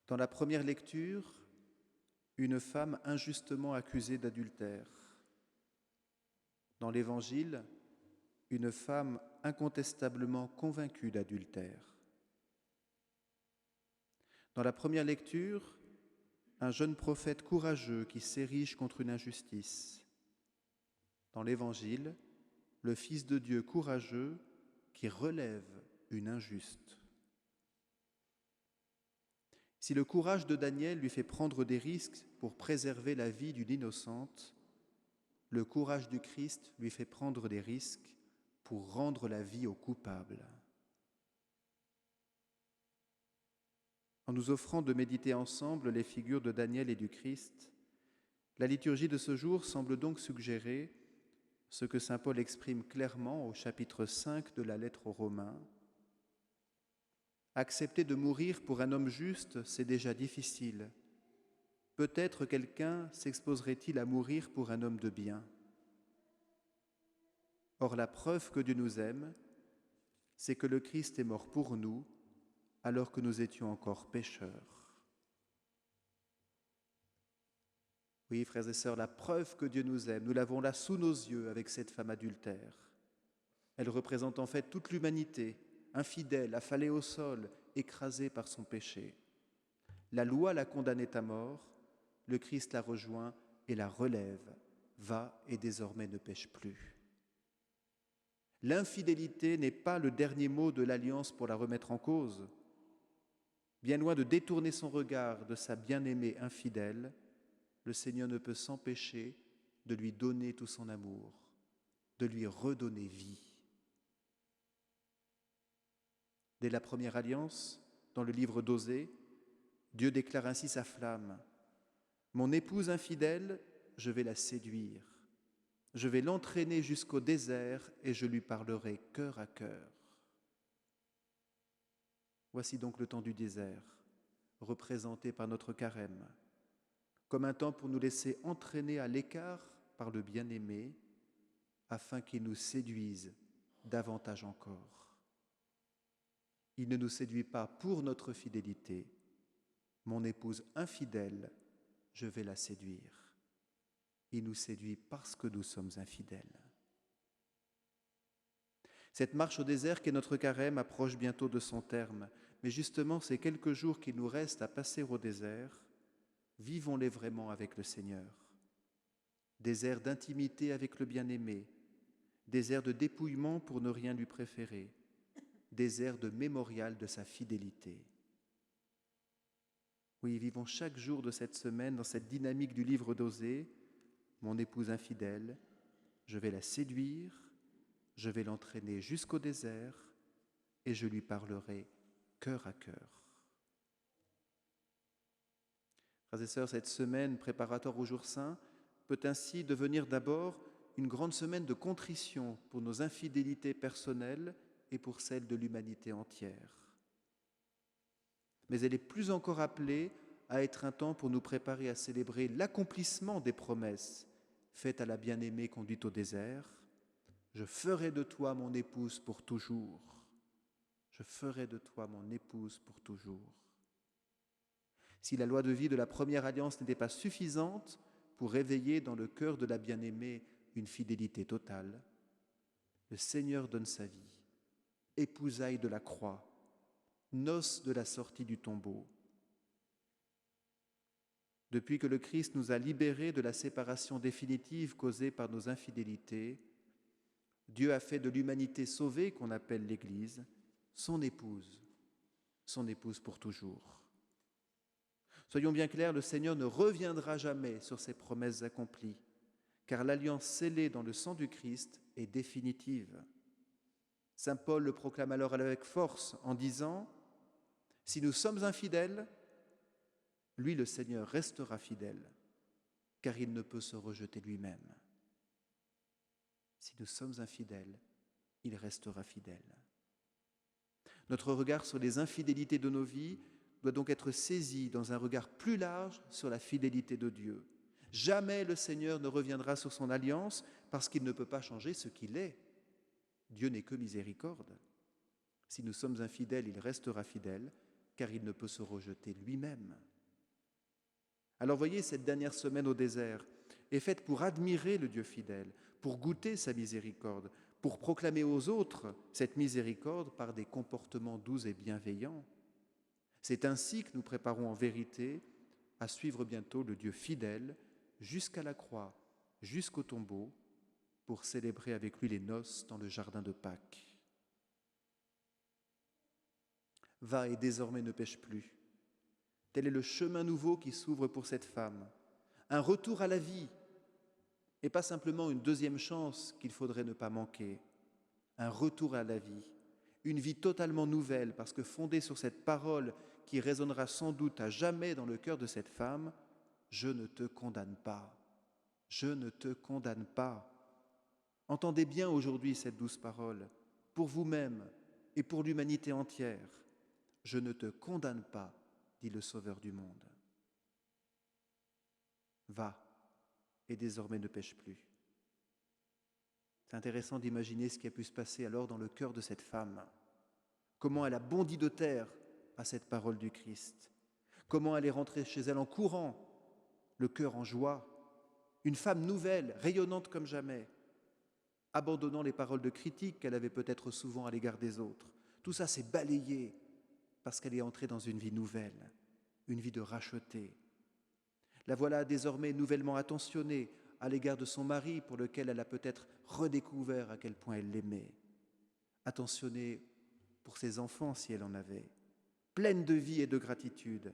Dans la première lecture, une femme injustement accusée d'adultère. Dans l'Évangile, une femme incontestablement convaincue d'adultère. Dans la première lecture, un jeune prophète courageux qui s'érige contre une injustice. Dans l'Évangile, le Fils de Dieu courageux qui relève une injuste. Si le courage de Daniel lui fait prendre des risques pour préserver la vie d'une innocente, le courage du Christ lui fait prendre des risques pour rendre la vie aux coupables. En nous offrant de méditer ensemble les figures de Daniel et du Christ, la liturgie de ce jour semble donc suggérer ce que saint Paul exprime clairement au chapitre 5 de la lettre aux Romains. Accepter de mourir pour un homme juste, c'est déjà difficile. Peut-être quelqu'un s'exposerait-il à mourir pour un homme de bien. Or, la preuve que Dieu nous aime, c'est que le Christ est mort pour nous alors que nous étions encore pécheurs. Oui, frères et sœurs, la preuve que Dieu nous aime, nous l'avons là sous nos yeux avec cette femme adultère. Elle représente en fait toute l'humanité, infidèle, affalée au sol, écrasée par son péché. La loi la condamnait à mort, le Christ la rejoint et la relève, va et désormais ne pêche plus. L'infidélité n'est pas le dernier mot de l'alliance pour la remettre en cause. Bien loin de détourner son regard de sa bien-aimée infidèle, le Seigneur ne peut s'empêcher de lui donner tout son amour, de lui redonner vie. Dès la première alliance, dans le livre d'Osée, Dieu déclare ainsi sa flamme. « Mon épouse infidèle, je vais la séduire. Je vais l'entraîner jusqu'au désert et je lui parlerai cœur à cœur. » Voici donc le temps du désert, représenté par notre carême, comme un temps pour nous laisser entraîner à l'écart par le bien-aimé, afin qu'il nous séduise davantage encore. Il ne nous séduit pas pour notre fidélité. Mon épouse infidèle, je vais la séduire. Il nous séduit parce que nous sommes infidèles. Cette marche au désert qu'est notre carême approche bientôt de son terme, mais justement ces quelques jours qu'il nous reste à passer au désert, vivons-les vraiment avec le Seigneur. Désert d'intimité avec le bien-aimé, désert de dépouillement pour ne rien lui préférer, désert de mémorial de sa fidélité. Oui, vivons chaque jour de cette semaine dans cette dynamique du livre d'Osée. Mon épouse infidèle, je vais la séduire, je vais l'entraîner jusqu'au désert et je lui parlerai cœur à cœur. Frères et sœurs, cette semaine préparatoire au jour saint peut ainsi devenir d'abord une grande semaine de contrition pour nos infidélités personnelles et pour celles de l'humanité entière. Mais elle est plus encore appelée à être un temps pour nous préparer à célébrer l'accomplissement des promesses faites à la bien-aimée conduite au désert. Je ferai de toi mon épouse pour toujours. Je ferai de toi mon épouse pour toujours. Si la loi de vie de la première alliance n'était pas suffisante pour réveiller dans le cœur de la bien-aimée une fidélité totale, le Seigneur donne sa vie, épousaille de la croix, noces de la sortie du tombeau. Depuis que le Christ nous a libérés de la séparation définitive causée par nos infidélités, Dieu a fait de l'humanité sauvée, qu'on appelle l'Église, son épouse pour toujours. Soyons bien clairs, le Seigneur ne reviendra jamais sur ses promesses accomplies, car l'alliance scellée dans le sang du Christ est définitive. Saint Paul le proclame alors avec force en disant « Si nous sommes infidèles, lui, le Seigneur, restera fidèle, car il ne peut se rejeter lui-même. » Si nous sommes infidèles, il restera fidèle. Notre regard sur les infidélités de nos vies doit donc être saisi dans un regard plus large sur la fidélité de Dieu. Jamais le Seigneur ne reviendra sur son alliance parce qu'il ne peut pas changer ce qu'il est. Dieu n'est que miséricorde. Si nous sommes infidèles, il restera fidèle, car il ne peut se rejeter lui-même. Alors voyez, cette dernière semaine au désert est faite pour admirer le Dieu fidèle, pour goûter sa miséricorde, pour proclamer aux autres cette miséricorde par des comportements doux et bienveillants. C'est ainsi que nous préparons en vérité à suivre bientôt le Dieu fidèle jusqu'à la croix, jusqu'au tombeau, pour célébrer avec lui les noces dans le jardin de Pâques. Va et désormais ne pêche plus. Tel est le chemin nouveau qui s'ouvre pour cette femme. Un retour à la vie, et pas simplement une deuxième chance qu'il faudrait ne pas manquer. Un retour à la vie, une vie totalement nouvelle, parce que fondée sur cette parole qui résonnera sans doute à jamais dans le cœur de cette femme, « Je ne te condamne pas, je ne te condamne pas ». Entendez bien aujourd'hui cette douce parole, pour vous-même et pour l'humanité entière. « Je ne te condamne pas », dit le Sauveur du monde. Va, et désormais ne pêche plus. C'est intéressant d'imaginer ce qui a pu se passer alors dans le cœur de cette femme. Comment elle a bondi de terre à cette parole du Christ. Comment elle est rentrée chez elle en courant, le cœur en joie. Une femme nouvelle, rayonnante comme jamais, abandonnant les paroles de critique qu'elle avait peut-être souvent à l'égard des autres. Tout ça s'est balayé parce qu'elle est entrée dans une vie nouvelle, une vie de rachetée. La voilà désormais nouvellement attentionnée à l'égard de son mari pour lequel elle a peut-être redécouvert à quel point elle l'aimait. Attentionnée pour ses enfants si elle en avait, pleine de vie et de gratitude,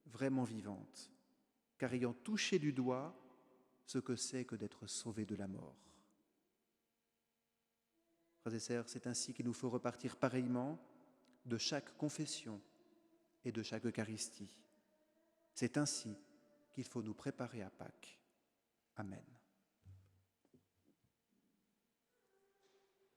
vraiment vivante, car ayant touché du doigt ce que c'est que d'être sauvé de la mort. Frères et sœurs, c'est ainsi qu'il nous faut repartir pareillement de chaque confession et de chaque Eucharistie. C'est ainsi qu'il faut nous préparer à Pâques. Amen.